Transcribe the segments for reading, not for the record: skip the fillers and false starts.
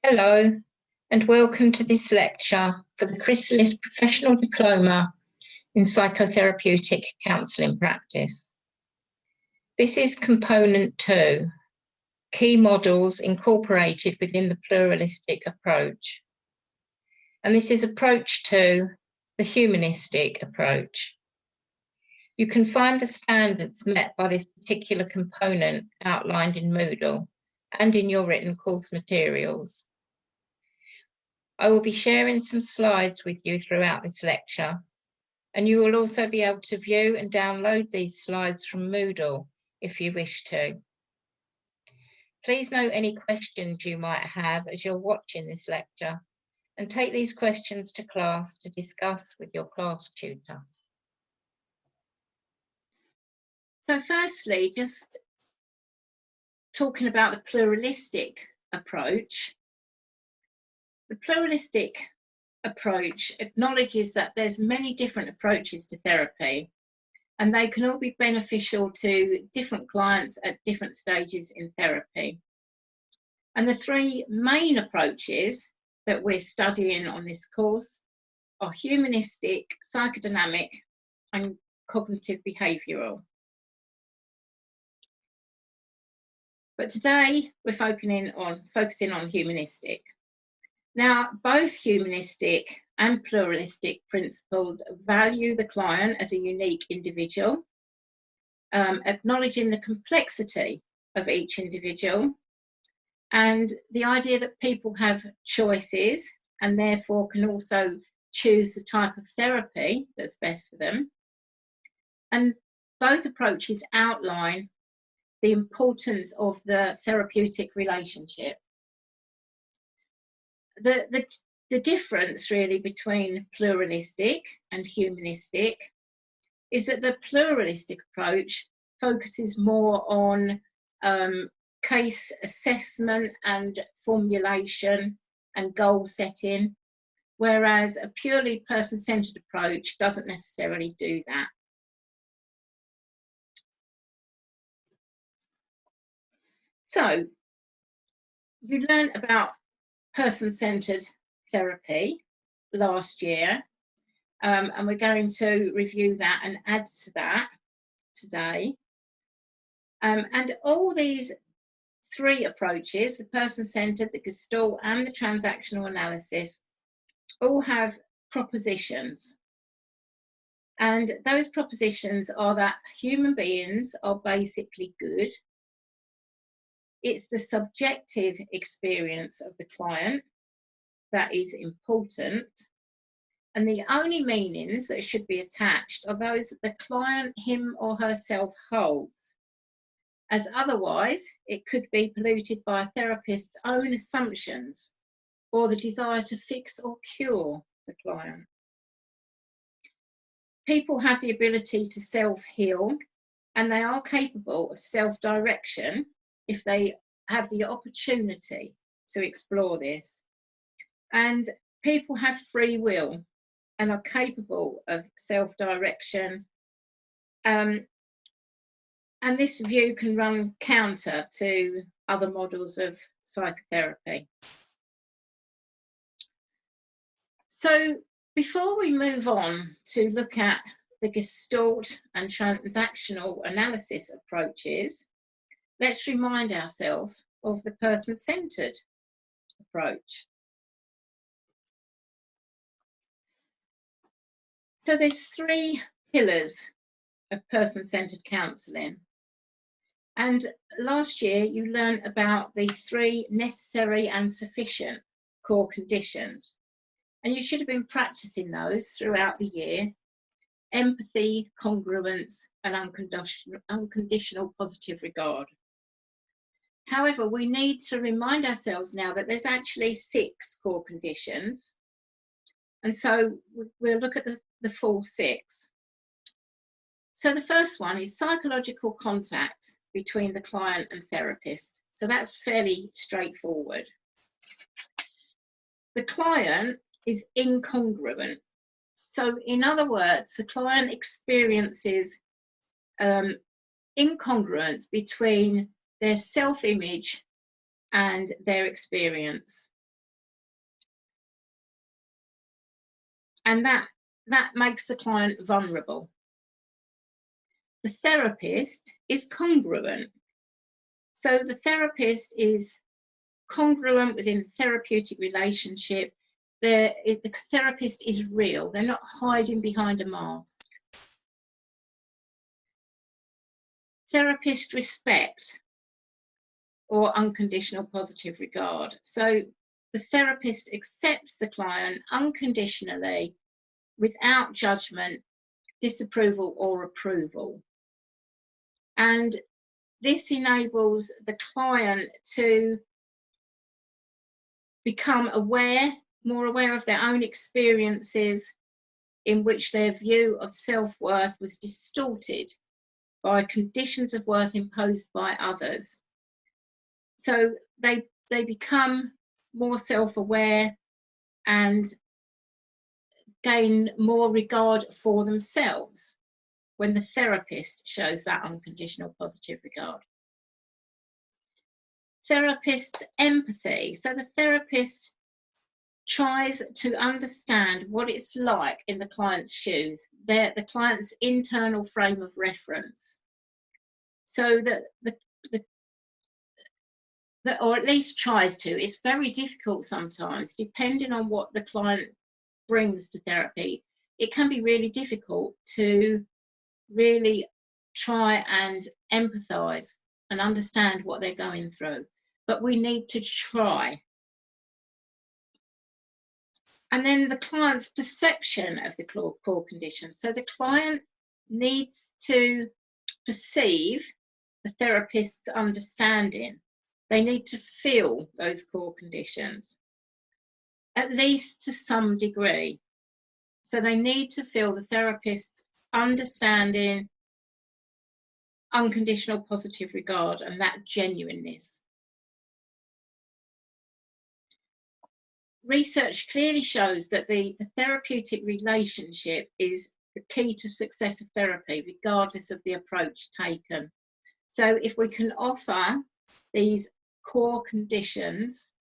Hello, and welcome to this lecture for the Chrysalis Professional Diploma in Psychotherapeutic Counselling Practice. This is Component 2, Key Models Incorporated within the Pluralistic Approach. And this is Approach 2, the Humanistic Approach. You can find the standards met by this particular component outlined in Moodle and in your written course materials. I will be sharing some slides with you throughout this lecture, and you will also be able to view and download these slides from Moodle if you wish to. Please note any questions you might have as you're watching this lecture, and take these questions to class to discuss with your class tutor. So firstly, just talking about the pluralistic approach. The pluralistic approach acknowledges that there's many different approaches to therapy, and they can all be beneficial to different clients at different stages in therapy. And the three main approaches that we're studying on this course are humanistic, psychodynamic, and cognitive behavioural. But today we're focusing on humanistic. Now, both humanistic and pluralistic principles value the client as a unique individual, acknowledging the complexity of each individual, and the idea that people have choices and therefore can also choose the type of therapy that's best for them. And both approaches outline the importance of the therapeutic relationship. The difference really between pluralistic and humanistic is that the pluralistic approach focuses more on case assessment and formulation and goal setting, whereas a purely person-centered approach doesn't necessarily do that. So, you learned about person-centered therapy last year, and we're going to review that and add to that today. And all these three approaches, the person-centered, the Gestalt, and the transactional analysis, all have propositions. And those propositions are that human beings are basically good. It's the subjective experience of the client that is important, and the only meanings that should be attached are those that the client, him or herself, holds, as otherwise it could be polluted by a therapist's own assumptions or the desire to fix or cure the client. People have the ability to self-heal, and they are capable of self-direction if they have the opportunity to explore this. And people have free will and are capable of self-direction. And this view can run counter to other models of psychotherapy. So before we move on to look at the Gestalt and transactional analysis approaches, let's remind ourselves of the person-centered approach. So there's three pillars of person-centered counselling. And last year you learned about the three necessary and sufficient core conditions. And you should have been practicing those throughout the year: empathy, congruence, and unconditional positive regard. However, we need to remind ourselves now that there's actually 6 core conditions. And so we'll look at the full 6. So the first one is psychological contact between the client and therapist. So that's fairly straightforward. The client is incongruent. So in other words, the client experiences incongruence between their self-image and their experience. And that makes the client vulnerable. The therapist is congruent. So the therapist is congruent within the therapeutic relationship. The therapist is real. They're not hiding behind a mask. Therapist respect or unconditional positive regard. So the therapist accepts the client unconditionally without judgment, disapproval or approval. And this enables the client to become more aware of their own experiences in which their view of self-worth was distorted by conditions of worth imposed by others. So they become more self-aware and gain more regard for themselves when the therapist shows that unconditional positive regard. Therapist empathy. So the therapist tries to understand what it's like in the client's shoes, the client's internal frame of reference, so that or at least tries to. It's very difficult sometimes, depending on what the client brings to therapy. It can be really difficult to really try and empathise and understand what they're going through, but we need to try. And then the client's perception of the core conditions. So the client needs to perceive the therapist's understanding. They need to feel those core conditions, at least to some degree. So they need to feel the therapist's understanding, unconditional positive regard, and that genuineness. Research clearly shows that the therapeutic relationship is the key to success of therapy, regardless of the approach taken. So if we can offer these core conditions,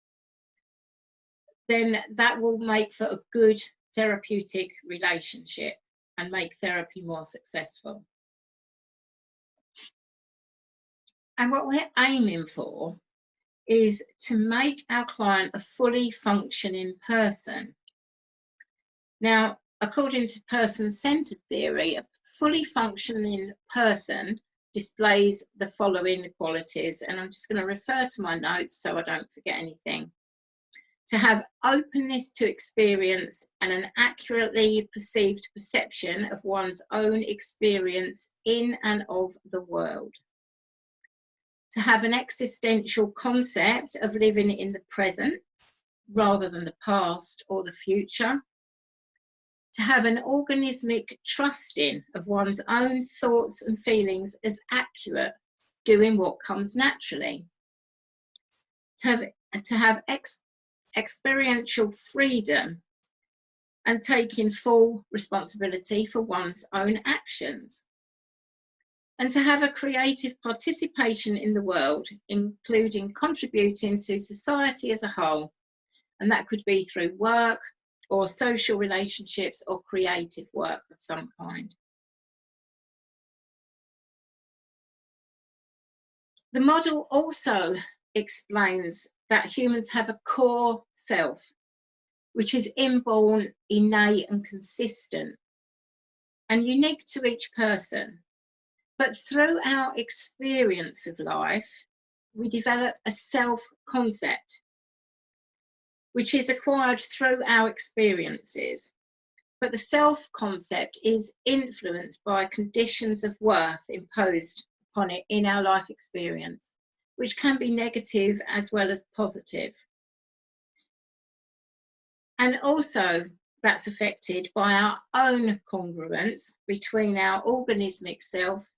then that will make for a good therapeutic relationship and make therapy more successful. And what we're aiming for is to make our client a fully functioning person. Now, according to person-centered theory, a fully functioning person displays the following qualities, and I'm just going to refer to my notes so I don't forget anything. To have openness to experience and an accurately perceived perception of one's own experience in and of the world. To have an existential concept of living in the present rather than the past or the future. To have an organismic trusting of one's own thoughts and feelings as accurate, doing what comes naturally. To have experiential freedom and taking full responsibility for one's own actions. And to have a creative participation in the world, including contributing to society as a whole. And that could be through work or social relationships or creative work of some kind. The model also explains that humans have a core self, which is inborn, innate and consistent and unique to each person. But through our experience of life, we develop a self-concept, which is acquired through our experiences. But the self-concept is influenced by conditions of worth imposed upon it in our life experience, which can be negative as well as positive. And also that's affected by our own congruence between our organismic self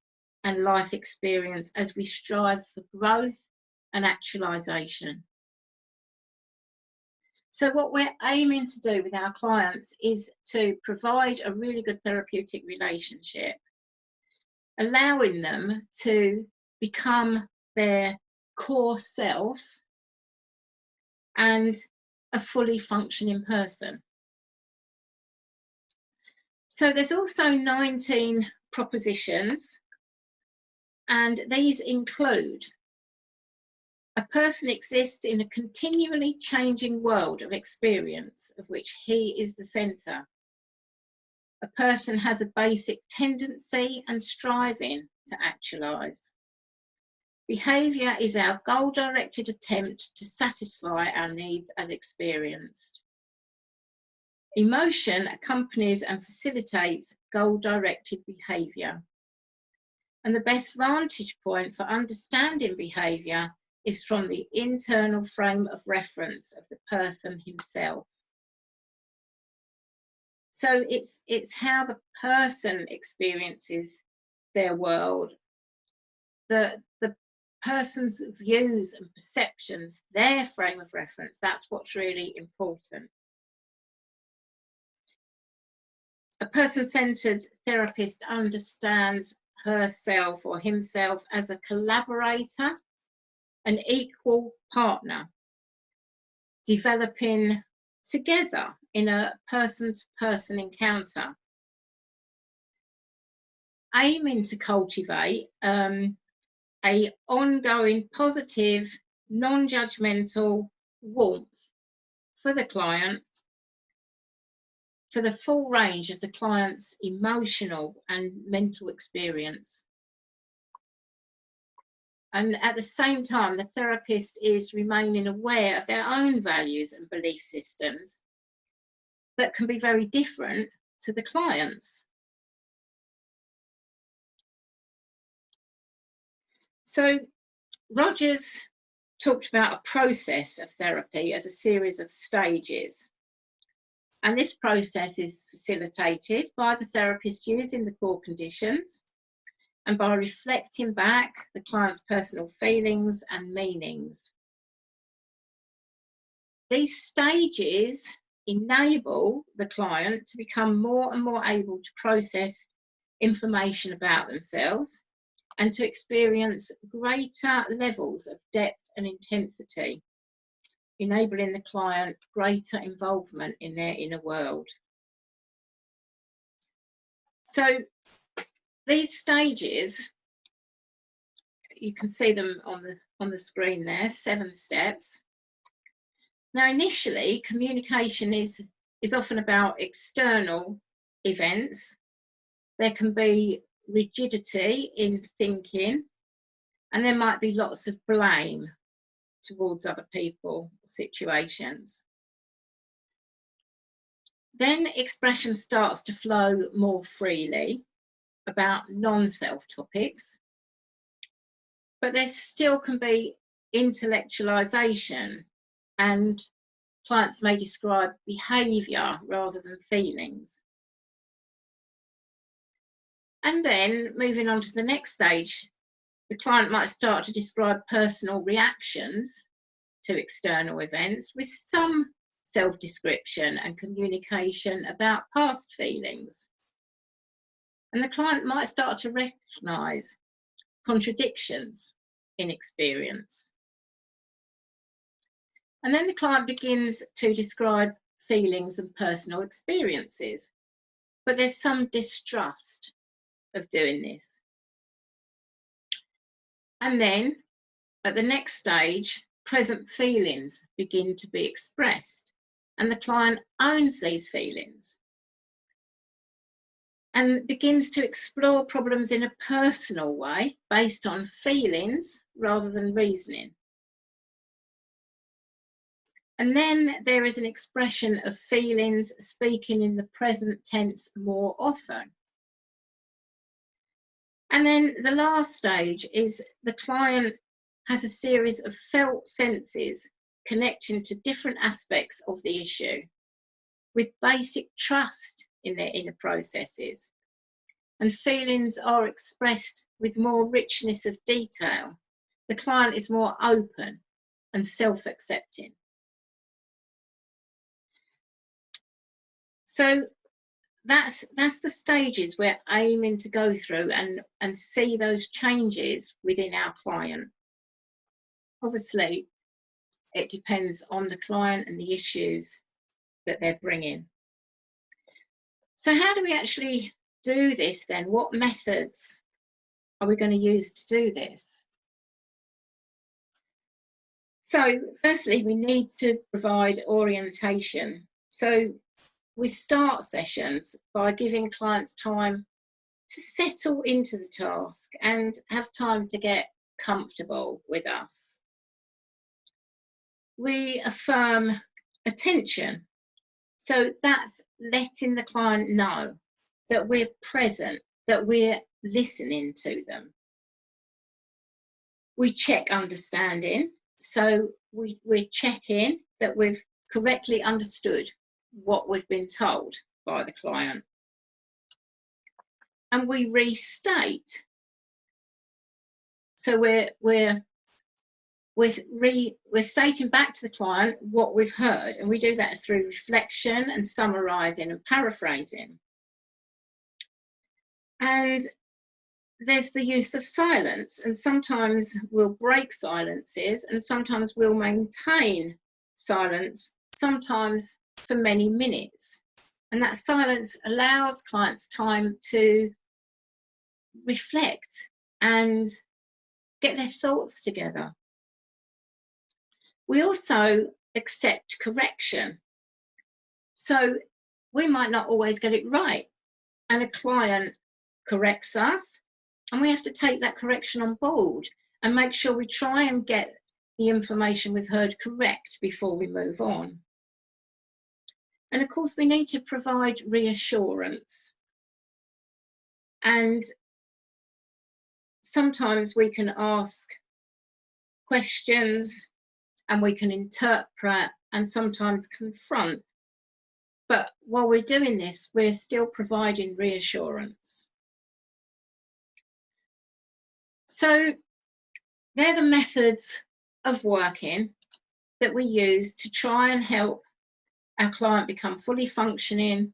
and life experience as we strive for growth and actualization. So what we're aiming to do with our clients is to provide a really good therapeutic relationship, allowing them to become their core self and a fully functioning person. So there's also 19 propositions, and these include: a person exists in a continually changing world of experience of which he is the centre. A person has a basic tendency and striving to actualise. Behaviour is our goal-directed attempt to satisfy our needs as experienced. Emotion accompanies and facilitates goal-directed behaviour. And the best vantage point for understanding behaviour is from the internal frame of reference of the person himself. So it's how the person experiences their world, the person's views and perceptions, their frame of reference. That's what's really important. A person-centered therapist understands herself or himself as a collaborator, an equal partner, developing together in a person-to-person encounter, aiming to cultivate a ongoing positive, non-judgmental warmth for the client, for the full range of the client's emotional and mental experience. And at the same time, the therapist is remaining aware of their own values and belief systems that can be very different to the client's. So Rogers talked about a process of therapy as a series of stages. And this process is facilitated by the therapist using the core conditions and by reflecting back the client's personal feelings and meanings. These stages enable the client to become more and more able to process information about themselves and to experience greater levels of depth and intensity, enabling the client greater involvement in their inner world. So these stages, you can see them on the screen there, 7 steps. Now, initially, communication is often about external events. There can be rigidity in thinking, and there might be lots of blame towards other people, situations. Then expression starts to flow more freely about non-self topics, but there still can be intellectualization, and clients may describe behaviour rather than feelings. And then moving on to the next stage, the client might start to describe personal reactions to external events with some self-description and communication about past feelings. And the client might start to recognise contradictions in experience. And then the client begins to describe feelings and personal experiences, but there's some distrust of doing this. And then at the next stage, present feelings begin to be expressed, and the client owns these feelings and begins to explore problems in a personal way based on feelings rather than reasoning. And then there is an expression of feelings, speaking in the present tense more often. And then the last stage is the client has a series of felt senses connecting to different aspects of the issue, with basic trust in their inner processes. And feelings are expressed with more richness of detail. The client is more open and self-accepting. So that's the stages we're aiming to go through and see those changes within our client. Obviously, It depends on the client and the issues that they're bringing. So how do we actually do this then? What methods are we going to use to do this? So firstly, we need to provide orientation. So we start sessions by giving clients time to settle into the task and have time to get comfortable with us. We affirm attention. So that's letting the client know that we're present, that we're listening to them. We check understanding. So we're checking that we've correctly understood what we've been told by the client. And we restate. So we're stating back to the client what we've heard, and we do that through reflection and summarising and paraphrasing. And there's the use of silence, and sometimes we'll break silences and sometimes we'll maintain silence, sometimes for many minutes. And that silence allows clients time to reflect and get their thoughts together. We also accept correction. So we might not always get it right, and a client corrects us, and we have to take that correction on board and make sure we try and get the information we've heard correct before we move on. And of course, we need to provide reassurance. And sometimes we can ask questions and we can interpret and sometimes confront. But while we're doing this, we're still providing reassurance. So they're the methods of working that we use to try and help our client become fully functioning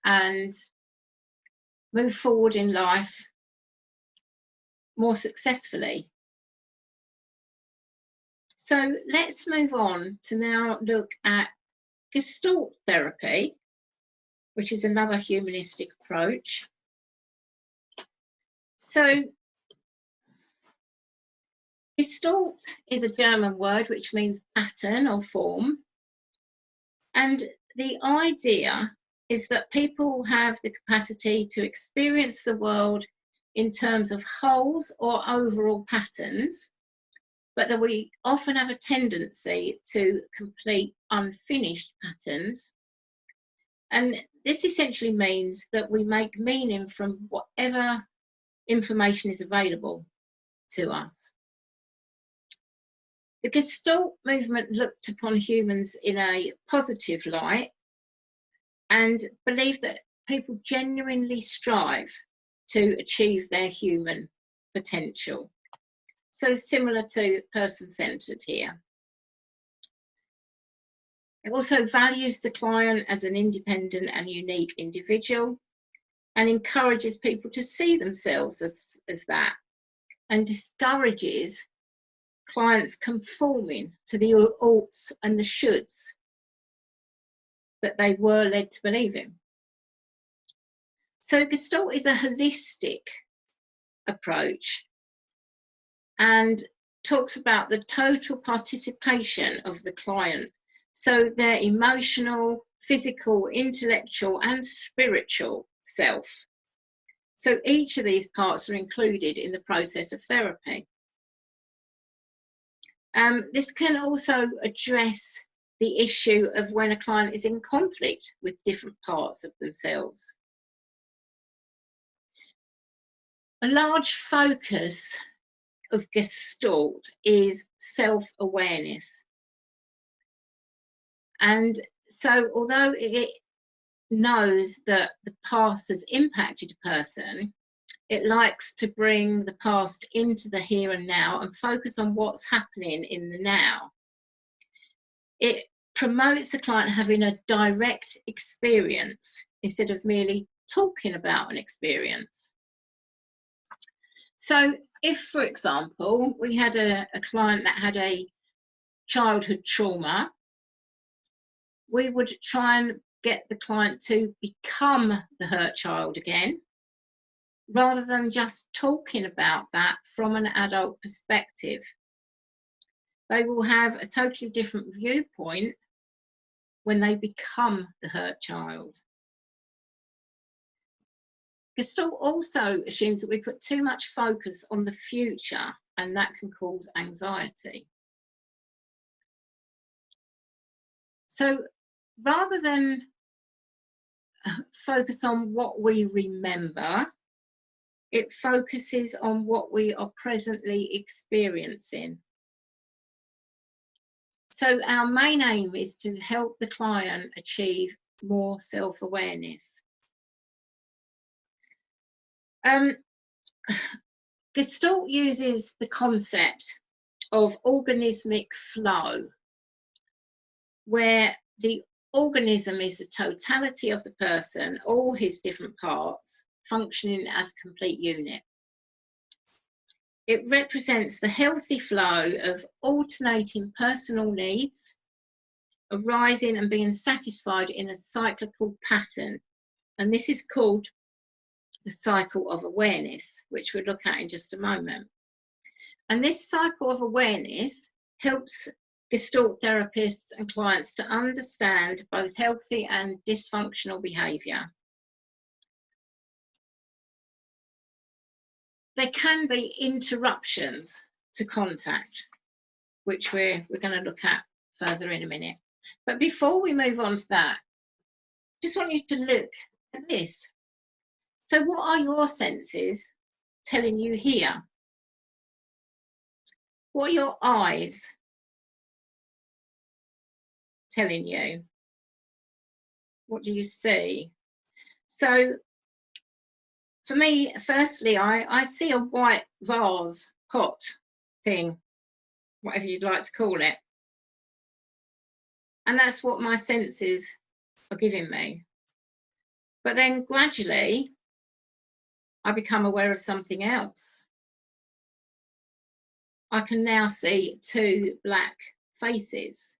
and move forward in life more successfully. So let's move on to now look at Gestalt therapy, which is another humanistic approach. So Gestalt is a German word which means pattern or form. And the idea is that people have the capacity to experience the world in terms of wholes or overall patterns, but that we often have a tendency to complete unfinished patterns. And this essentially means that we make meaning from whatever information is available to us. The Gestalt movement looked upon humans in a positive light and believed that people genuinely strive to achieve their human potential. So similar to person-centered here. It also values the client as an independent and unique individual and encourages people to see themselves as that, and discourages clients conforming to the oughts and the shoulds that they were led to believe in. So Gestalt is a holistic approach and talks about the total participation of the client. So their emotional, physical, intellectual and spiritual self. So each of these parts are included in the process of therapy. This can also address the issue of when a client is in conflict with different parts of themselves. A large focus of Gestalt is self-awareness. And so although it knows that the past has impacted a person, it likes to bring the past into the here and now and focus on what's happening in the now. It promotes the client having a direct experience instead of merely talking about an experience. So if, for example, we had a client that had a childhood trauma, we would try and get the client to become the hurt child again, rather than just talking about that from an adult perspective. They will have a totally different viewpoint when they become the hurt child. Gestalt also assumes that we put too much focus on the future, and that can cause anxiety. So rather than focus on what we remember, it focuses on what we are presently experiencing. So our main aim is to help the client achieve more self-awareness. Gestalt uses the concept of organismic flow, where the organism is the totality of the person, all his different parts functioning as a complete unit. It represents the healthy flow of alternating personal needs, arising and being satisfied in a cyclical pattern. And this is called the cycle of awareness, which we'll look at in just a moment. And this cycle of awareness helps Gestalt therapists and clients to understand both healthy and dysfunctional behaviour. There can be interruptions to contact, which we're going to look at further in a minute. But before we move on to that, just want you to look at this. So what are your senses telling you here? What are your eyes telling you? What do you see? So for me, firstly, I see a white vase, pot thing, whatever you'd like to call it. And that's what my senses are giving me. But then gradually, I become aware of something else. I can now see two black faces.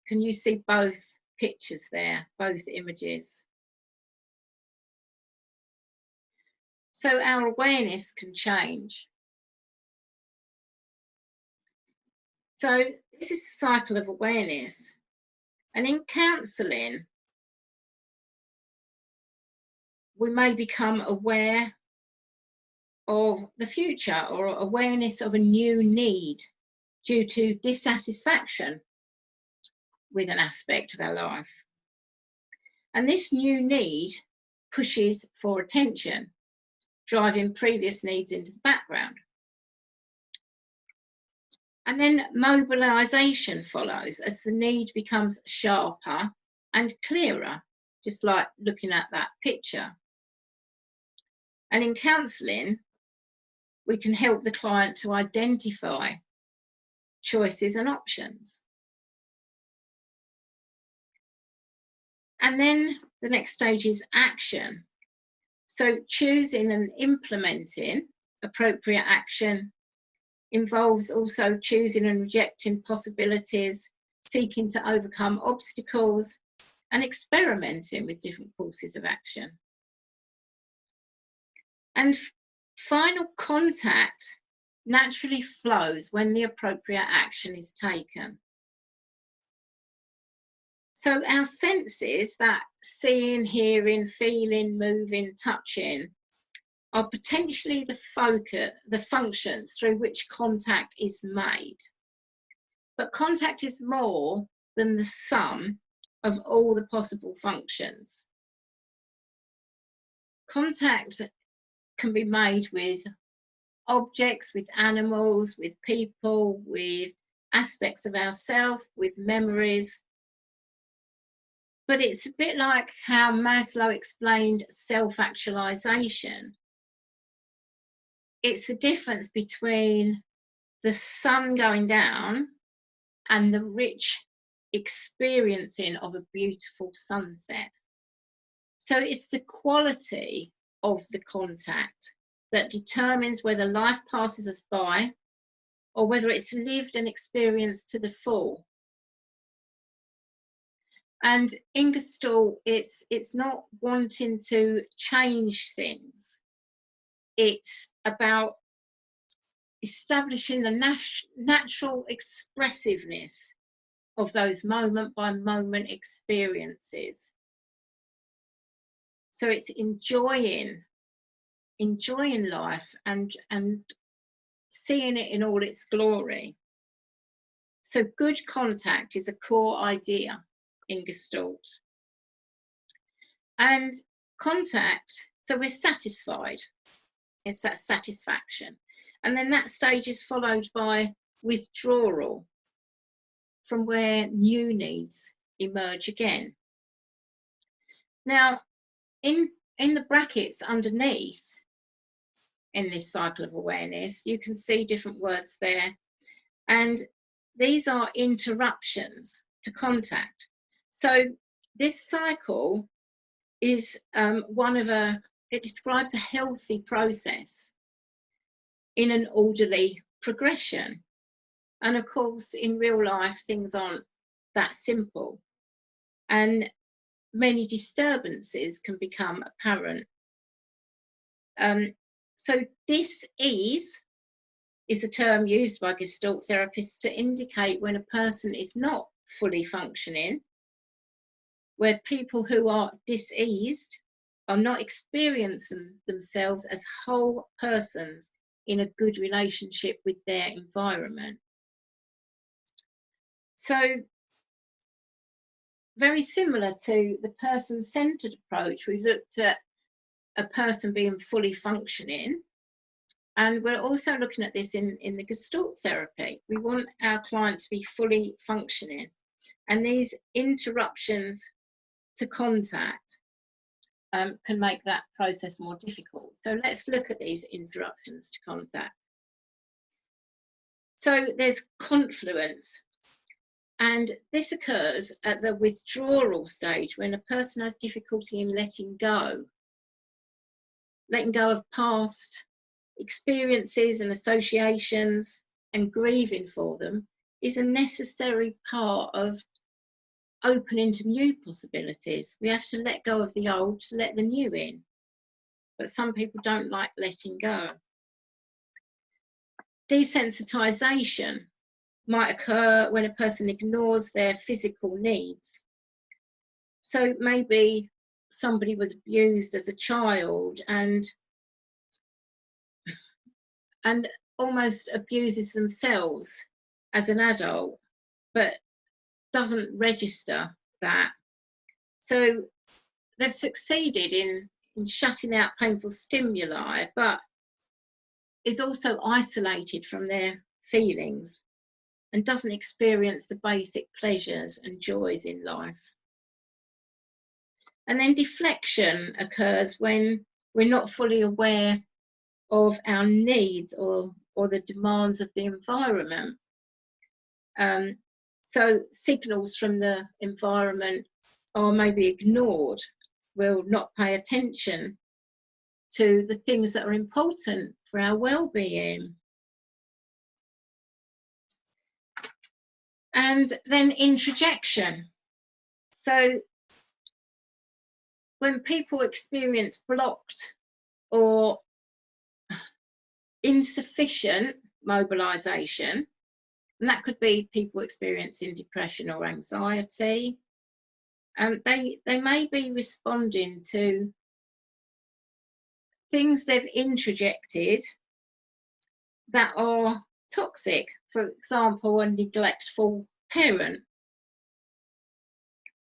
Can you see both pictures there, both images? So our awareness can change. So this is the cycle of awareness. And in counselling, we may become aware of the future or awareness of a new need due to dissatisfaction with an aspect of our life. And this new need pushes for attention, driving previous needs into the background. And then mobilisation follows as the need becomes sharper and clearer, just like looking at that picture. And in counselling, we can help the client to identify choices and options. And then the next stage is action. So choosing and implementing appropriate action involves also choosing and rejecting possibilities, seeking to overcome obstacles, and experimenting with different courses of action. And final contact naturally flows when the appropriate action is taken. So our senses, that seeing, hearing, feeling, moving, touching, are potentially the focus, the functions through which contact is made. But contact is more than the sum of all the possible functions. Contact can be made with objects, with animals, with people, with aspects of ourselves, with memories. But it's a bit like how Maslow explained self-actualization. It's the difference between the sun going down and the rich experiencing of a beautiful sunset. So it's the quality of the contact that determines whether life passes us by or whether it's lived and experienced to the full. And in Gestalt, it's not wanting to change things. It's about establishing the natural expressiveness of those moment by moment experiences. So it's enjoying life and seeing it in all its glory. So good contact is a core idea in Gestalt. And contact, so we're satisfied. It's that satisfaction. And then that stage is followed by withdrawal, from where new needs emerge again. Now, in the brackets underneath, in this cycle of awareness, you can see different words there. And these are interruptions to contact. So this cycle is it describes a healthy process in an orderly progression. And of course, in real life, things aren't that simple. And many disturbances can become apparent. So dis-ease is a term used by Gestalt therapists to indicate when a person is not fully functioning, where people who are diseased are not experiencing themselves as whole persons in a good relationship with their environment. So very similar to the person-centered approach, we looked at a person being fully functioning, and we're also looking at this in the Gestalt therapy. We want our client to be fully functioning, and these interruptions to contact can make that process more difficult. So let's look at these interruptions to contact. So there's confluence, and this occurs at the withdrawal stage when a person has difficulty in letting go of past experiences and associations, and grieving for them is a necessary part of opening to new possibilities. We have to let go of the old to let the new in, but some people don't like letting go. Desensitization might occur when a person ignores their physical needs. So maybe somebody was abused as a child and almost abuses themselves as an adult, but doesn't register that. So they've succeeded in shutting out painful stimuli, but is also isolated from their feelings and doesn't experience the basic pleasures and joys in life. And then deflection occurs when we're not fully aware of our needs or the demands of the environment. So signals from the environment are maybe ignored. We'll not pay attention to the things that are important for our well-being. And then introjection. So when people experience blocked or insufficient mobilization, and that could be people experiencing depression or anxiety, they may be responding to things they've introjected that are toxic. For example, a neglectful parent.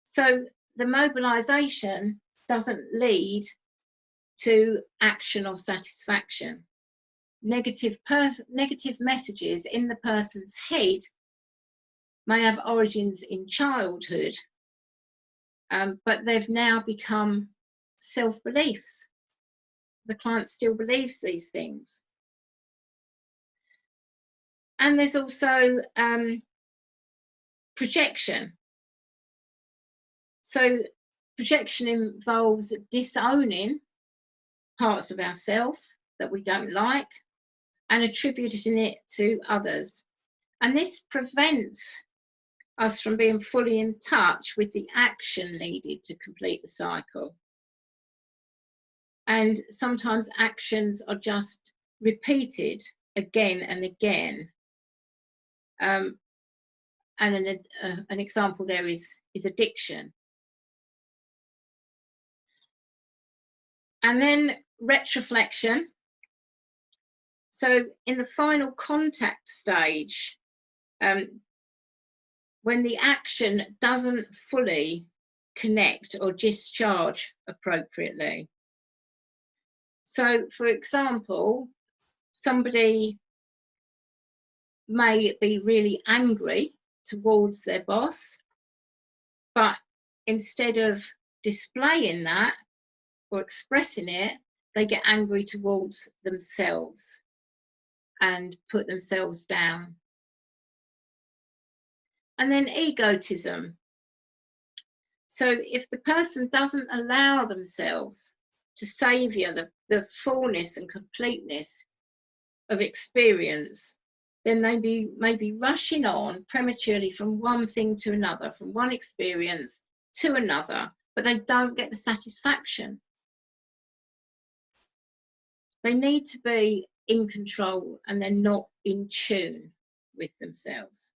So the mobilization doesn't lead to action or satisfaction. Negative messages in the person's head may have origins in childhood, but they've now become self-beliefs. The client still believes these things. And there's also projection. So projection involves disowning parts of ourselves that we don't like, and attributing it to others. And this prevents us from being fully in touch with the action needed to complete the cycle. And sometimes actions are just repeated again and again. And an example there is addiction. And then retroflexion. So in the final contact stage, when the action doesn't fully connect or discharge appropriately. So, for example, somebody may be really angry towards their boss, but instead of displaying that or expressing it, they get angry towards themselves and put themselves down. And then egotism. So if the person doesn't allow themselves to savour the fullness and completeness of experience, then they may be rushing on prematurely from one thing to another, from one experience to another, but they don't get the satisfaction. They need to be in control, and they're not in tune with themselves.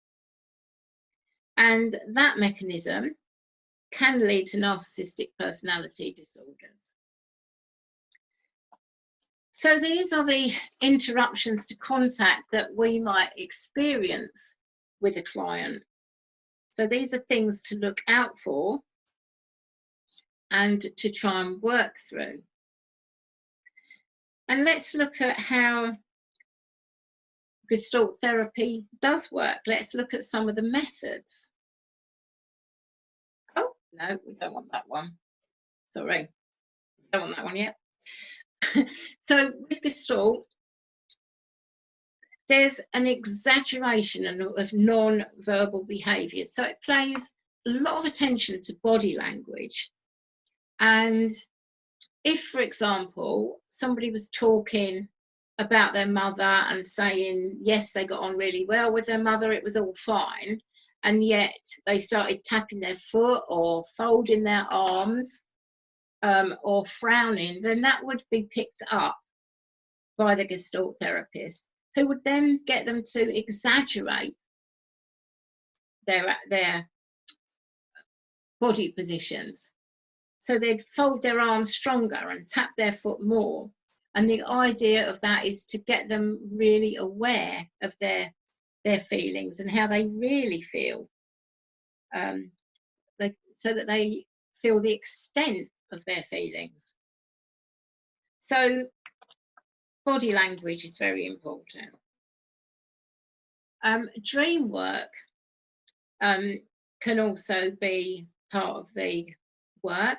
And that mechanism can lead to narcissistic personality disorders. So these are the interruptions to contact that we might experience with a client. So these are things to look out for and to try and work through. And let's look at how Gestalt therapy does work. Let's look at some of the methods. Oh, no, we don't want that one. Sorry, don't want that one yet. So with Gestalt, there's an exaggeration of non-verbal behaviour. So it plays a lot of attention to body language. And if, for example, somebody was talking about their mother and saying, yes, they got on really well with their mother, it was all fine, and yet they started tapping their foot or folding their arms or frowning, then that would be picked up by the Gestalt therapist, who would then get them to exaggerate their body positions. So they'd fold their arms stronger and tap their foot more. And the idea of that is to get them really aware of their feelings and how they really feel, so that they feel the extent of their feelings. So body language is very important. Dream work can also be part of the work,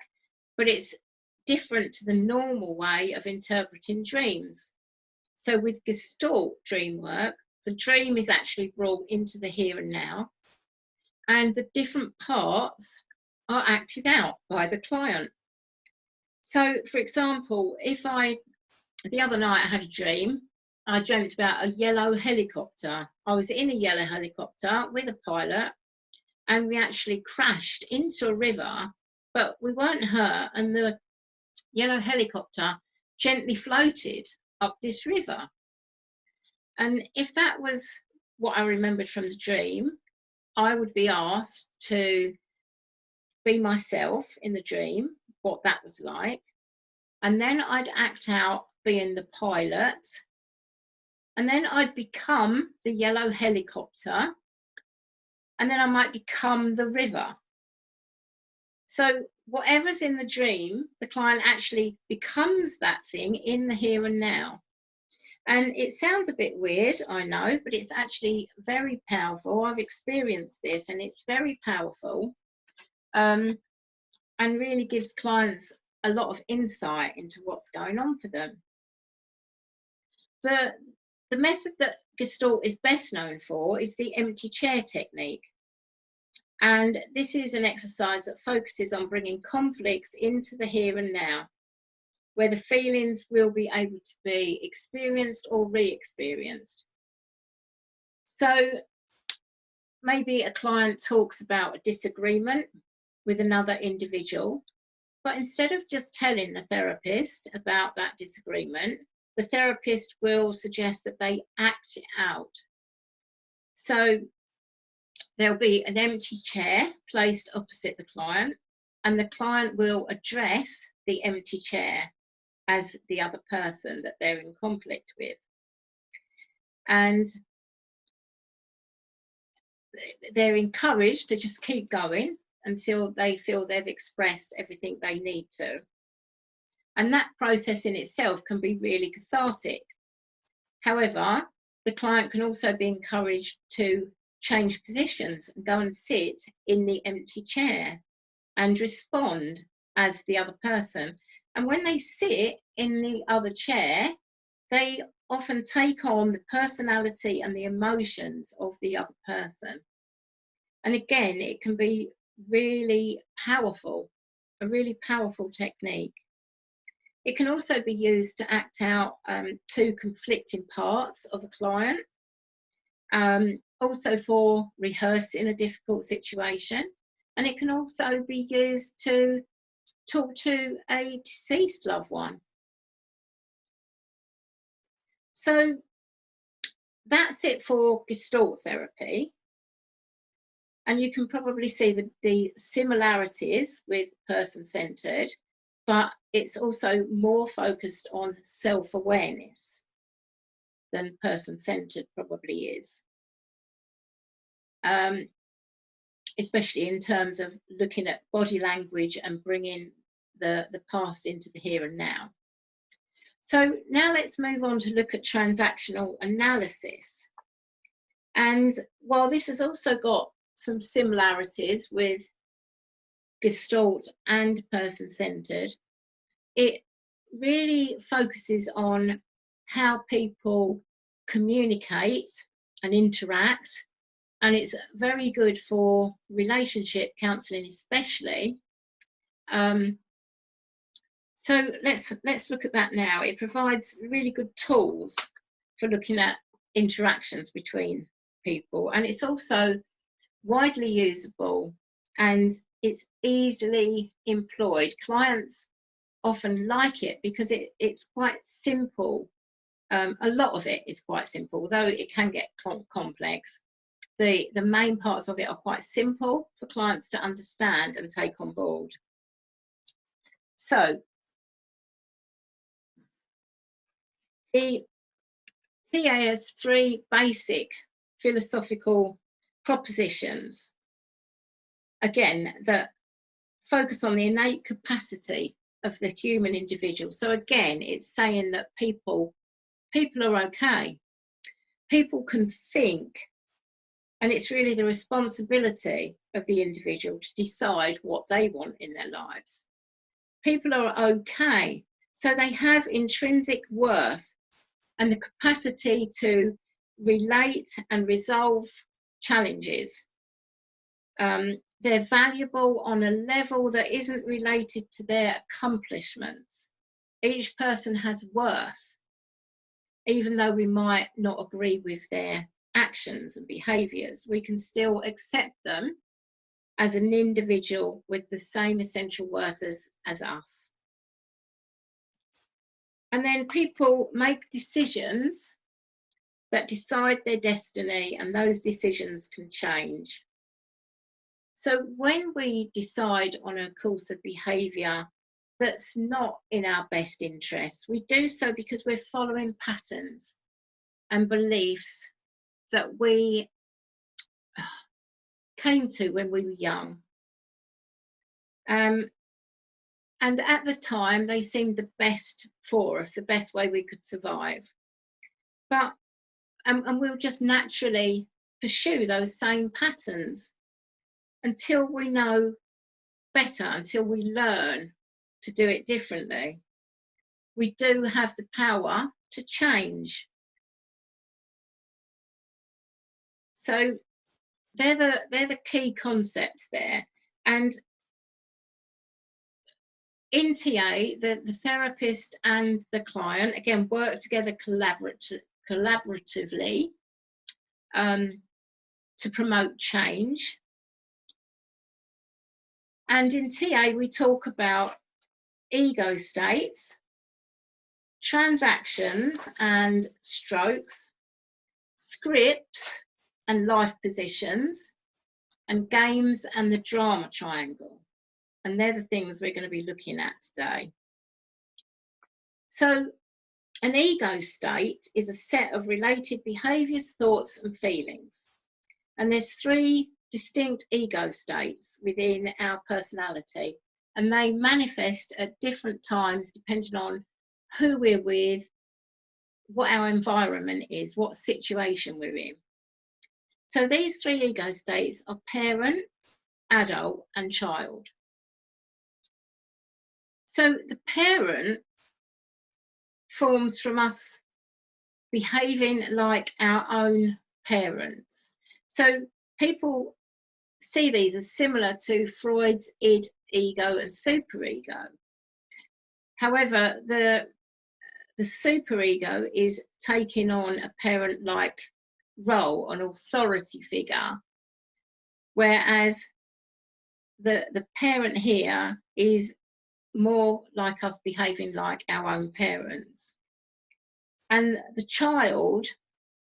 but it's different to the normal way of interpreting dreams. So with Gestalt dream work, the dream is actually brought into the here and now, and the different parts are acted out by the client. So, for example, the other night I had a dream. I dreamt about a yellow helicopter. I was in a yellow helicopter with a pilot, and we actually crashed into a river, but we weren't hurt, and the yellow helicopter gently floated up this river. And if that was what I remembered from the dream, I would be asked to be myself in the dream, what that was like, and then I'd act out being the pilot, and then I'd become the yellow helicopter, and then I might become the river. So whatever's in the dream, the client actually becomes that thing in the here and now. And it sounds a bit weird, I know, but it's actually very powerful. I've experienced this, and it's very powerful, and really gives clients a lot of insight into what's going on for them. The method that Gestalt is best known for is the empty chair technique. And this is an exercise that focuses on bringing conflicts into the here and now. where the feelings will be able to be experienced or re-experienced. So maybe a client talks about a disagreement with another individual, but instead of just telling the therapist about that disagreement, the therapist will suggest that they act it out. So there'll be an empty chair placed opposite the client, and the client will address the empty chair as the other person that they're in conflict with. And they're encouraged to just keep going until they feel they've expressed everything they need to. And that process in itself can be really cathartic. However, the client can also be encouraged to change positions and go and sit in the empty chair and respond as the other person. And when they sit in the other chair, they often take on the personality and the emotions of the other person. And again, it can be really powerful, a really powerful technique. It can also be used to act out two conflicting parts of a client, also for rehearsing a difficult situation. And it can also be used to talk to a deceased loved one. So that's it for Gestalt therapy. And you can probably see the similarities with person-centered, but it's also more focused on self-awareness than person-centered probably is. Especially in terms of looking at body language and bringing the past into the here and now. So now let's move on to look at transactional analysis. And while this has also got some similarities with Gestalt and person-centered, it really focuses on how people communicate and interact, and it's very good for relationship counselling especially. So let's look at that now. It provides really good tools for looking at interactions between people, and it's also widely usable and it's easily employed. Clients often like it because it's quite simple. A lot of it is quite simple, although it can get complex. The main parts of it are quite simple for clients to understand and take on board. So the CA has three basic philosophical propositions, again, that focus on the innate capacity of the human individual. So again, it's saying that people are okay. People can think, and it's really the responsibility of the individual to decide what they want in their lives. People are okay, so they have intrinsic worth and the capacity to relate and resolve challenges. They're valuable on a level that isn't related to their accomplishments. Each person has worth, even though we might not agree with their actions and behaviours. We can still accept them as an individual with the same essential worth as us. And then people make decisions that decide their destiny, and those decisions can change. So when we decide on a course of behaviour that's not in our best interests, we do so because we're following patterns and beliefs that we came to when we were young. And at the time, they seemed the best for us, the best way we could survive. But and we'll just naturally pursue those same patterns until we know better, until we learn to do it differently. We do have the power to change. So they're the key concepts there. And in TA, the therapist and the client, again, work together collaboratively to promote change. And in TA, we talk about ego states, transactions and strokes, scripts and life positions, and games and the drama triangle. And they're the things we're going to be looking at today. So an ego state is a set of related behaviours, thoughts and feelings. And there's 3 distinct ego states within our personality, and they manifest at different times depending on who we're with, what our environment is, what situation we're in. So these 3 ego states are parent, adult and child. So the parent forms from us behaving like our own parents. So people see these as similar to Freud's id, ego and superego. However, the superego is taking on a parent-like role, an authority figure, whereas the parent here is more like us behaving like our own parents. And the child,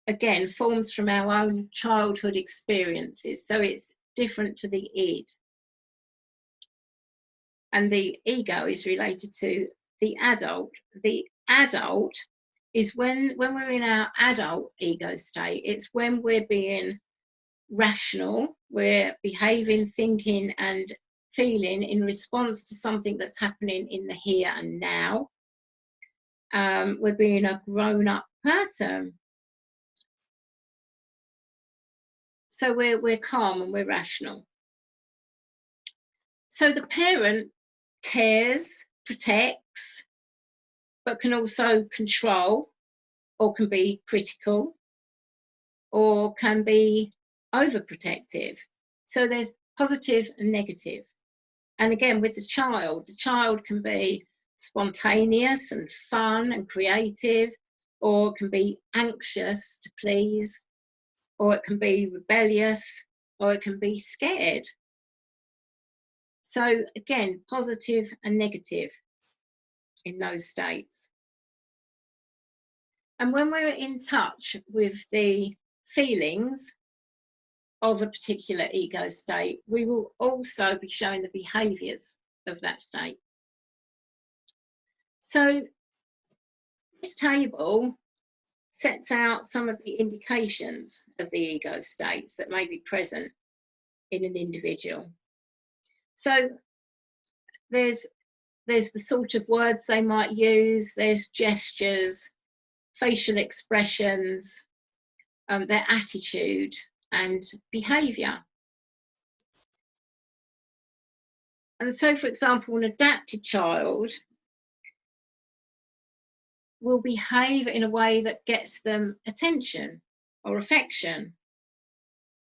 again, forms from our own childhood experiences, so it's different to the id. And the ego is related to the adult. The adult is when we're in our adult ego state, it's when we're being rational, we're behaving, thinking and feeling in response to something that's happening in the here and now. We're being a grown-up person. So we're calm and we're rational. So the parent cares, protects, but can also control, or can be critical, or can be overprotective. So there's positive and negative. And again, with the child can be spontaneous and fun and creative, or it can be anxious to please, or it can be rebellious, or it can be scared. So again, positive and negative in those states. And when we're in touch with the feelings of a particular ego state, we will also be showing the behaviours of that state. So this table sets out some of the indications of the ego states that may be present in an individual. So there's the sort of words they might use, there's gestures, facial expressions, their attitude and behaviour. And so, for example, an adapted child will behave in a way that gets them attention or affection.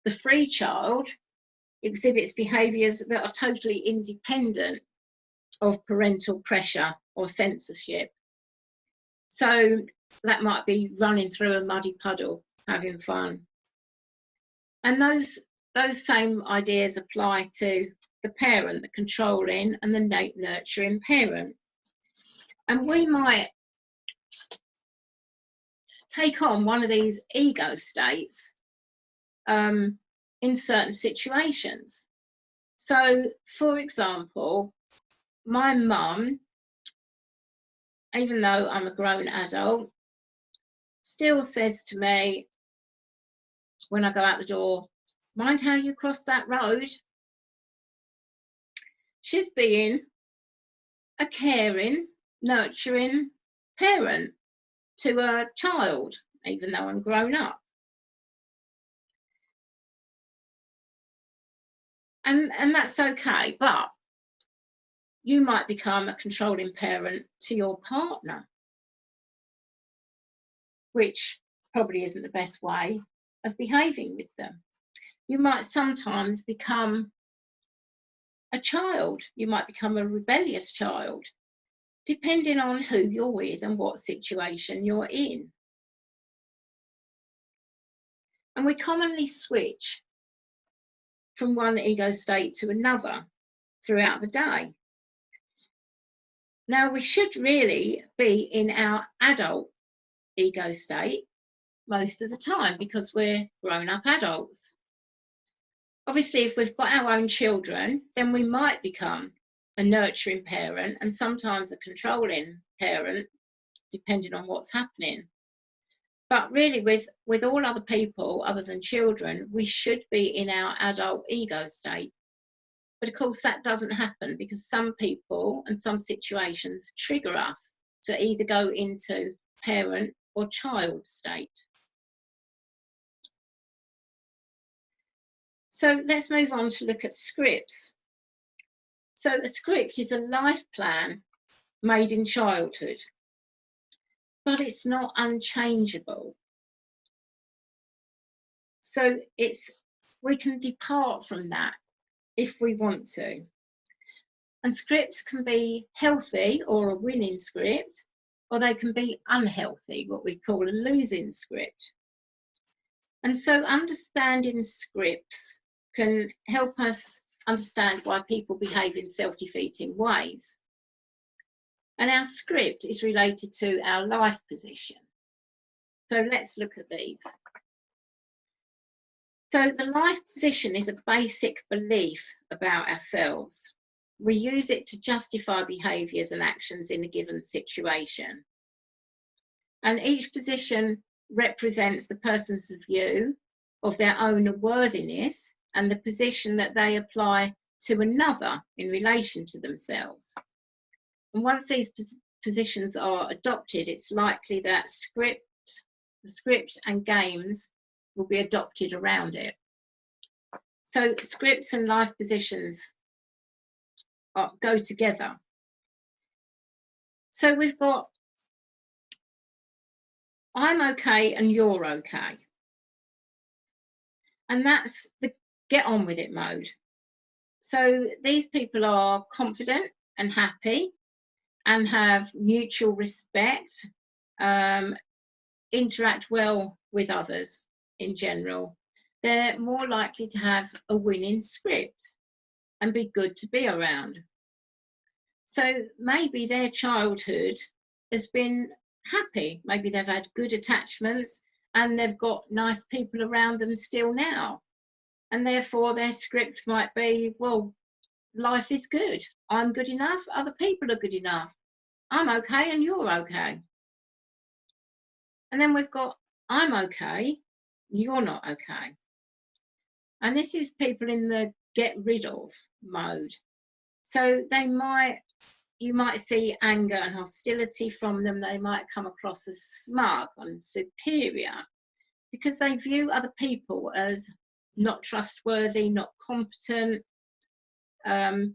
The free child exhibits behaviours that are totally independent of parental pressure or censorship. So that might be running through a muddy puddle, having fun. And those same ideas apply to the parent, the controlling and the nurturing parent. And we might take on one of these ego states in certain situations. So, for example, my mum, even though I'm a grown adult, still says to me when I go out the door, "Mind how you cross that road." She's being a caring, nurturing parent to a child, even though I'm grown up. And that's okay, but you might become a controlling parent to your partner, which probably isn't the best way of behaving with them. You might sometimes become a child. You might become a rebellious child, depending on who you're with and what situation you're in. And we commonly switch from one ego state to another throughout the day. Now, we should really be in our adult ego state most of the time because we're grown-up adults. Obviously, if we've got our own children, then we might become a nurturing parent and sometimes a controlling parent, depending on what's happening. But really, with all other people other than children, we should be in our adult ego state. But of course, that doesn't happen because some people and some situations trigger us to either go into parent or child state. So let's move on to look at scripts. So a script is a life plan made in childhood, but it's not unchangeable. So we can depart from that if we want to. And scripts can be healthy or a winning script, or they can be unhealthy, what we call a losing script. And so understanding scripts can help us understand why people behave in self-defeating ways. And our script is related to our life position. So let's look at these. So the life position is a basic belief about ourselves. We use it to justify behaviours and actions in a given situation. And each position represents the person's view of their own worthiness and the position that they apply to another in relation to themselves. And once these positions are adopted, it's likely that the script and games will be adopted around it. So scripts and life positions go together. So we've got I'm okay and you're okay. And that's the get on with it mode. So these people are confident and happy and have mutual respect, interact well with others in general. They're more likely to have a winning script and be good to be around. So maybe their childhood has been happy. Maybe they've had good attachments and they've got nice people around them still now. And therefore their script might be, well, life is good. I'm good enough. Other people are good enough. I'm okay and you're okay. And then we've got I'm okay, you're not okay. And this is people in the get rid of mode. So you might see anger and hostility from them. They might come across as smug and superior because they view other people as not trustworthy, not competent. And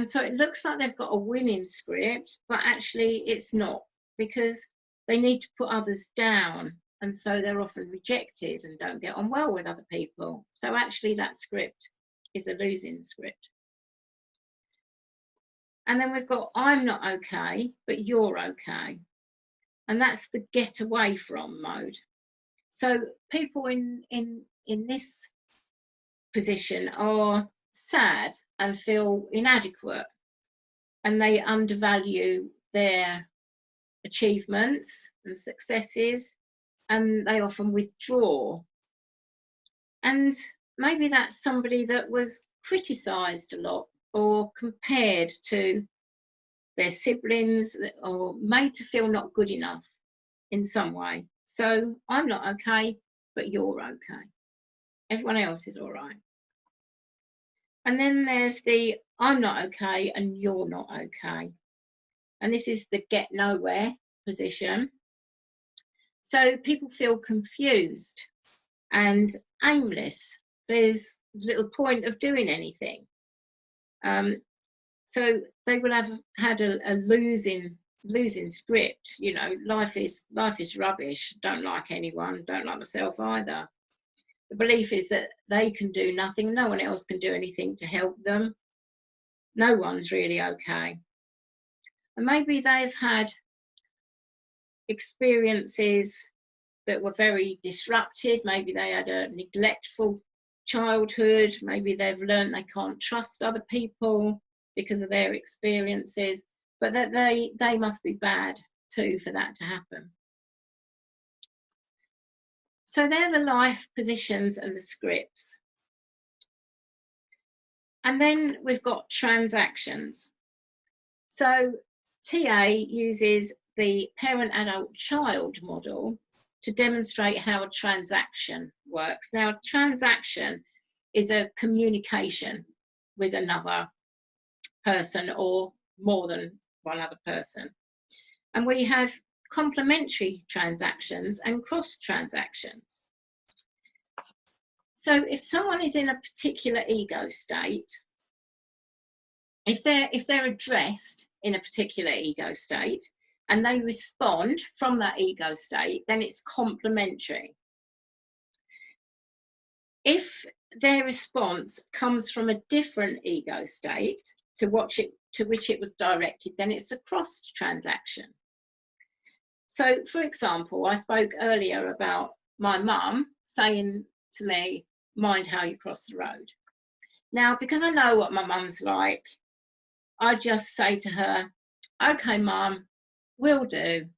so it looks like they've got a winning script, but actually it's not, because they need to put others down. And so they're often rejected and don't get on well with other people. So actually that script is a losing script. And then we've got I'm not okay, but you're okay. And that's the get away from mode. So people in this position are sad and feel inadequate, and they undervalue their achievements and successes, and they often withdraw. And maybe that's somebody that was criticised a lot or compared to their siblings or made to feel not good enough in some way. So I'm not okay, but you're okay. Everyone else is all right. And then there's the I'm not okay and you're not okay. And this is the get nowhere position. So people feel confused and aimless. There's little point of doing anything. So they will have had a losing script. You know, life is rubbish. Don't like anyone. Don't like myself either. The belief is that they can do nothing, no one else can do anything to help them. No one's really okay. And maybe they've had experiences that were very disrupted. Maybe they had a neglectful childhood. Maybe they've learned they can't trust other people because of their experiences, but that they must be bad too for that to happen. So they're the life positions and the scripts. And then we've got transactions. So TA uses the parent-adult-child model to demonstrate how a transaction works. Now, a transaction is a communication with another person or more than one other person. And we have complementary transactions and cross transactions. So if someone is in a particular ego state, if they're addressed in a particular ego state and they respond from that ego state, then it's complementary. If their response comes from a different ego state to which it was directed, then it's a cross transaction. So, for example, I spoke earlier about my mum saying to me, "Mind how you cross the road." Now, because I know what my mum's like, I just say to her, "Okay, Mum, will do."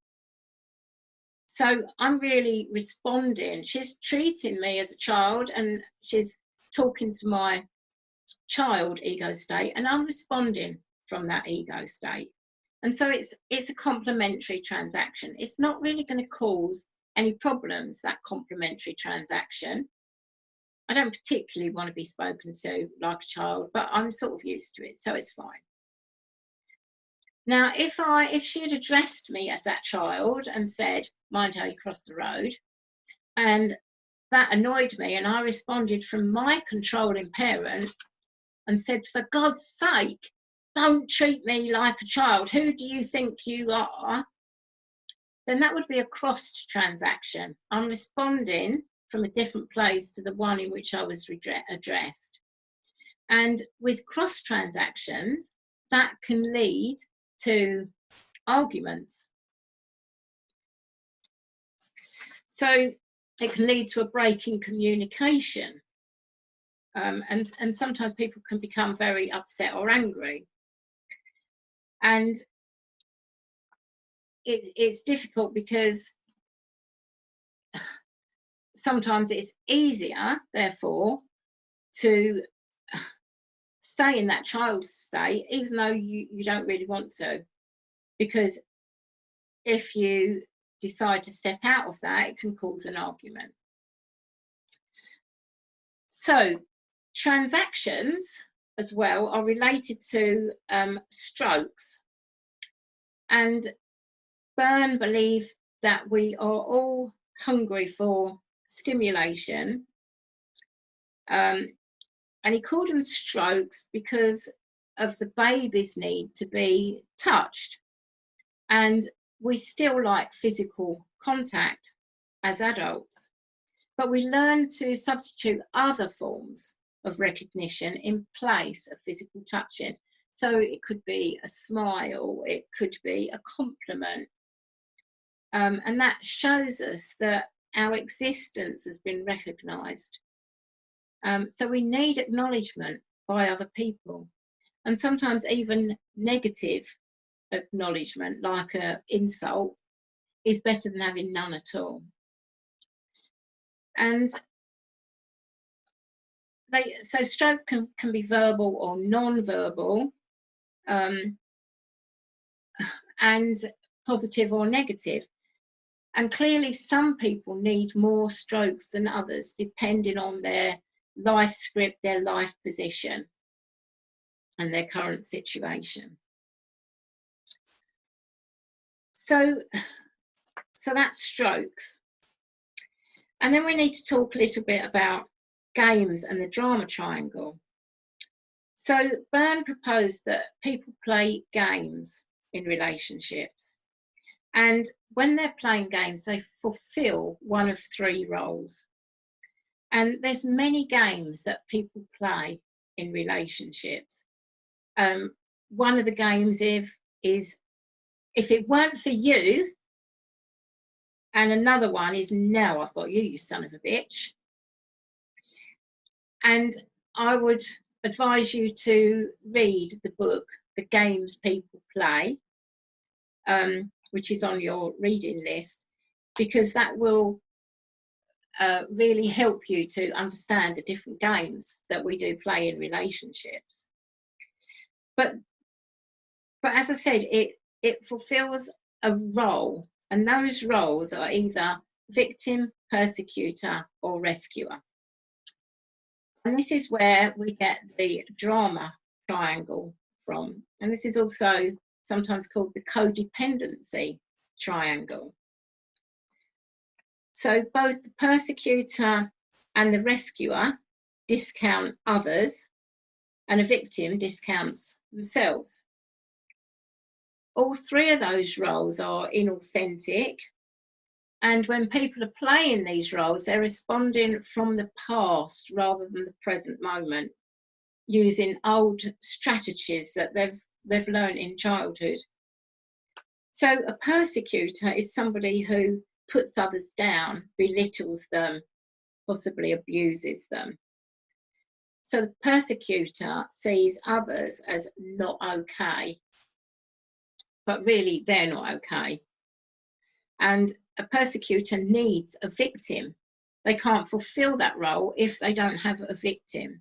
So I'm really responding. She's treating me as a child and she's talking to my child ego state, and I'm responding from that ego state. And so it's a complementary transaction. It's not really going to cause any problems, that complementary transaction. I don't particularly want to be spoken to like a child, but I'm sort of used to it, so it's fine. Now, if she had addressed me as that child and said, "Mind how you cross the road," and that annoyed me, and I responded from my controlling parent and said, "For God's sake, don't treat me like a child. Who do you think you are?" Then that would be a crossed transaction. I'm responding from a different place to the one in which I was addressed. And with cross transactions, that can lead to arguments. So it can lead to a break in communication. And sometimes people can become very upset or angry. And it's difficult because sometimes it's easier, therefore, to stay in that child state, even though you don't really want to. Because if you decide to step out of that, it can cause an argument. So transactions as well are related to strokes. And Byrne believed that we are all hungry for stimulation. And he called them strokes because of the baby's need to be touched. And we still like physical contact as adults, but we learn to substitute other forms of recognition in place of physical touching. So it could be a smile, it could be a compliment. And that shows us that our existence has been recognised. So we need acknowledgement by other people, and sometimes even negative acknowledgement, like an insult, is better than having none at all. And so stroke can be verbal or non-verbal, and positive or negative. And clearly some people need more strokes than others, depending on their life script, their life position, and their current situation. So that's strokes. And then we need to talk a little bit about games and the drama triangle. So Byrne proposed that people play games in relationships. And when they're playing games, they fulfill one of three roles. And there's many games that people play in relationships. One of the games is if it weren't for you, and another one is now I've got you, you son of a bitch. And I would advise you to read the book, The Games People Play, which is on your reading list, because that will really help you to understand the different games that we do play in relationships. But as I said, it fulfills a role, and those roles are either victim, persecutor, or rescuer. And this is where we get the drama triangle from. And this is also sometimes called the codependency triangle. So both the persecutor and the rescuer discount others, and a victim discounts themselves. All three of those roles are inauthentic, and when people are playing these roles, they're responding from the past rather than the present moment, using old strategies that they've learned in childhood. So a persecutor is somebody who puts others down, belittles them, possibly abuses them. So the persecutor sees others as not okay, but really they're not okay. And a persecutor needs a victim. They can't fulfill that role if they don't have a victim.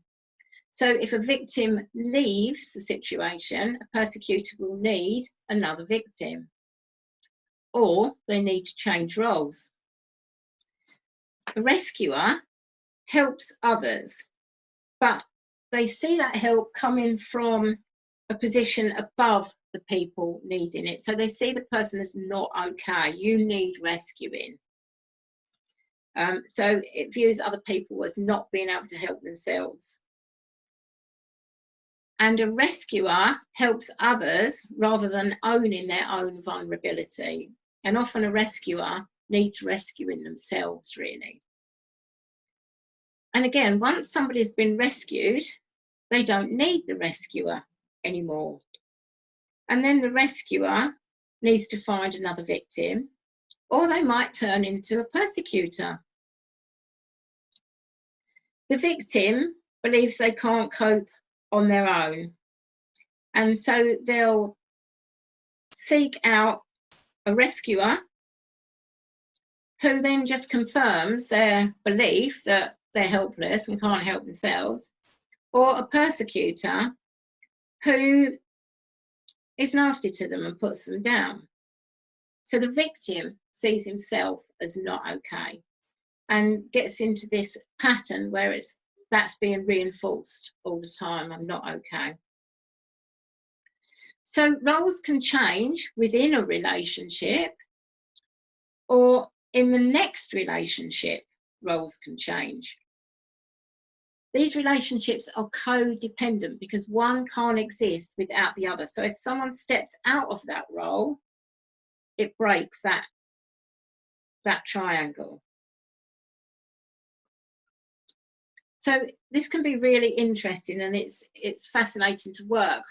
So if a victim leaves the situation, a persecutor will need another victim, or they need to change roles. A rescuer helps others, but they see that help coming from a position above the people needing it. So they see the person as not okay, you need rescuing. So it views other people as not being able to help themselves. And a rescuer helps others rather than owning their own vulnerability. And often a rescuer needs rescuing themselves, really. And again, once somebody has been rescued, they don't need the rescuer anymore. And then the rescuer needs to find another victim, or they might turn into a persecutor. The victim believes they can't cope on their own, and so they'll seek out a rescuer who then just confirms their belief that they're helpless and can't help themselves, or a persecutor who is nasty to them and puts them down. So the victim sees himself as not okay and gets into this pattern where that's being reinforced all the time. I'm not okay. So roles can change within a relationship, or in the next relationship, roles can change. These relationships are codependent because one can't exist without the other. So if someone steps out of that role, it breaks that triangle. So this can be really interesting, and it's fascinating to work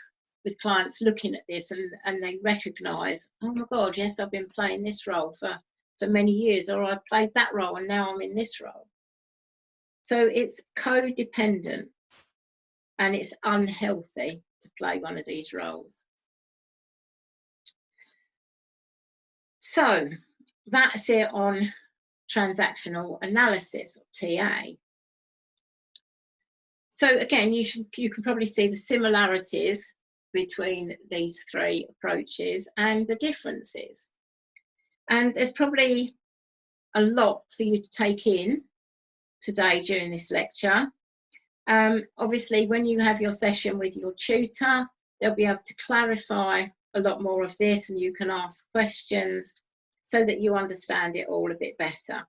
with clients looking at this, and they recognise, oh my God, yes, I've been playing this role for many years, or I played that role and now I'm in this role. So it's codependent, and it's unhealthy to play one of these roles. So that's it on transactional analysis, or TA. So again, you can probably see the similarities between these three approaches and the differences. And there's probably a lot for you to take in today during this lecture. Obviously, when you have your session with your tutor, they'll be able to clarify a lot more of this, and you can ask questions so that you understand it all a bit better.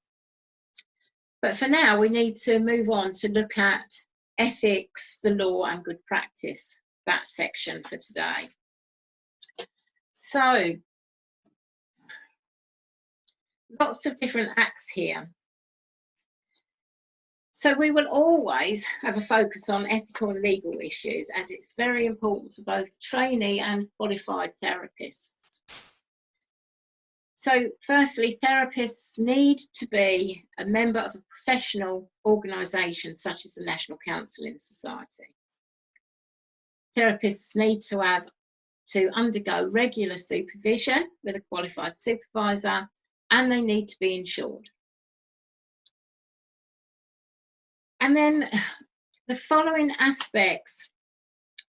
But for now, we need to move on to look at ethics, the law, and good practice, that section for today. So, lots of different acts here. So we will always have a focus on ethical and legal issues, as it's very important for both trainee and qualified therapists. So firstly, therapists need to be a member of a professional organisation such as the National Counselling Society. Therapists need to undergo regular supervision with a qualified supervisor, and they need to be insured. And then the following aspects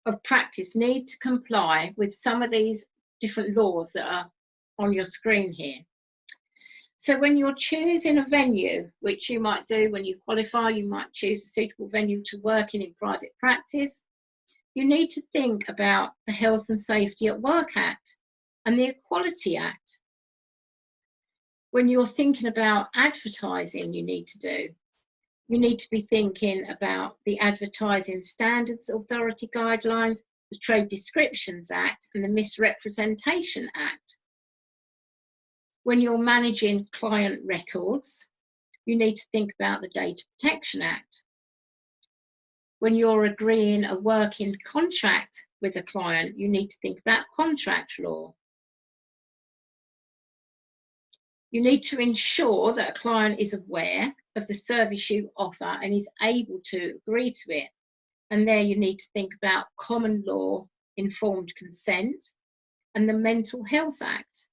of practice need to comply with some of these different laws that are on your screen here. So when you're choosing a venue, which you might do when you qualify, you might choose a suitable venue to work in private practice, you need to think about the Health and Safety at Work Act and the Equality Act. When you're thinking about advertising, you need to be thinking about the Advertising Standards Authority guidelines, the Trade Descriptions Act, and the Misrepresentation Act. When you're managing client records, you need to think about the Data Protection Act. When you're agreeing a working contract with a client, you need to think about contract law. You need to ensure that a client is aware of the service you offer and is able to agree to it. And there you need to think about common law informed consent and the Mental Health Act.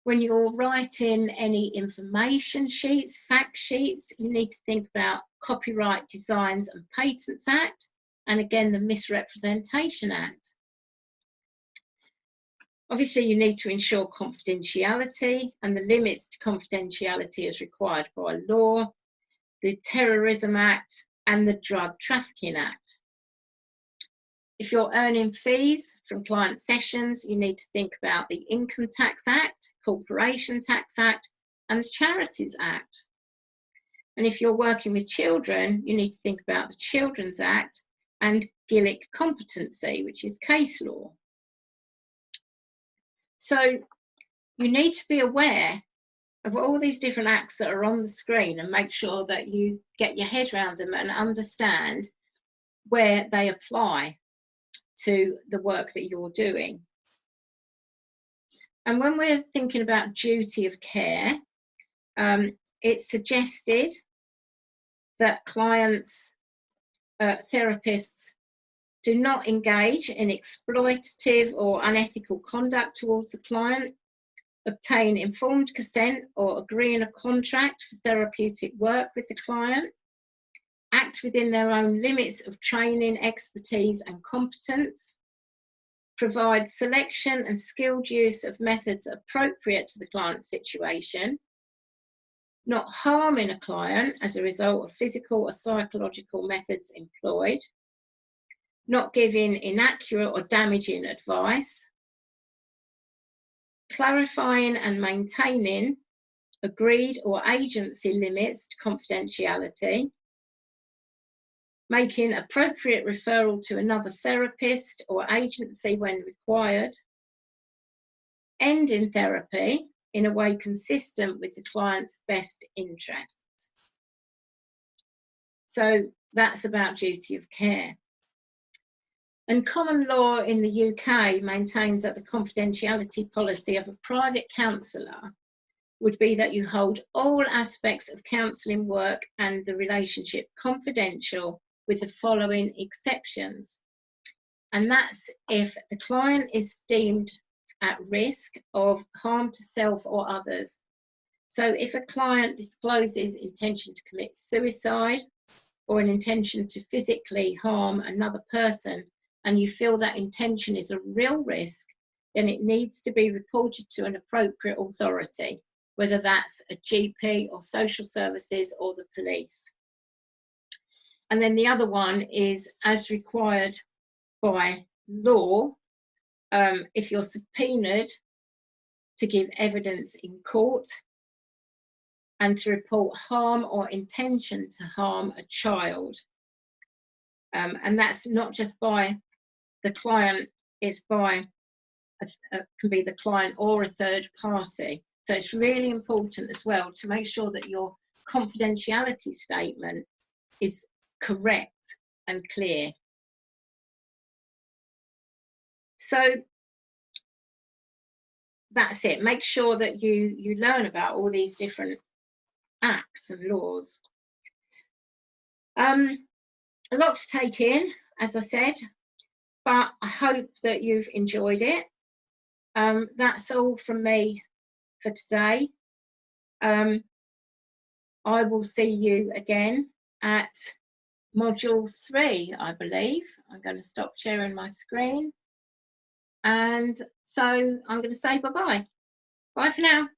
When you're writing any information sheets, fact sheets, you need to think about Copyright Designs and Patents Act, and again, the Misrepresentation Act. Obviously, you need to ensure confidentiality and the limits to confidentiality as required by law, the Terrorism Act, and the Drug Trafficking Act. If you're earning fees from client sessions, you need to think about the Income Tax Act, Corporation Tax Act, and the Charities Act. And if you're working with children, you need to think about the Children's Act and Gillick competency, which is case law. So you need to be aware of all these different acts that are on the screen and make sure that you get your head around them and understand where they apply to the work that you're doing. And when we're thinking about duty of care, it's suggested that clients, therapists, do not engage in exploitative or unethical conduct towards a client, obtain informed consent or agree in a contract for therapeutic work with the client, act within their own limits of training, expertise and competence, provide selection and skilled use of methods appropriate to the client's situation, not harming a client as a result of physical or psychological methods employed, not giving inaccurate or damaging advice, clarifying and maintaining agreed or agency limits to confidentiality, making appropriate referral to another therapist or agency when required, ending therapy in a way consistent with the client's best interests. So that's about duty of care. And common law in the UK maintains that the confidentiality policy of a private counsellor would be that you hold all aspects of counselling work and the relationship confidential, with the following exceptions. And that's if the client is deemed at risk of harm to self or others. So if a client discloses intention to commit suicide or an intention to physically harm another person, and you feel that intention is a real risk, then it needs to be reported to an appropriate authority, whether that's a GP or social services or the police. And then the other one is as required by law, if you're subpoenaed to give evidence in court and to report harm or intention to harm a child. And that's not just by the client, it's by, can be the client or a third party. So it's really important as well to make sure that you're confidentiality statement is correct and clear. So that's it. Make sure that you learn about all these different acts and laws. A lot to take in, as I said, but I hope that you've enjoyed it. That's all from me for today. I will see you again at module 3, I believe. I'm going to stop sharing my screen. And so I'm going to say bye-bye. Bye for now.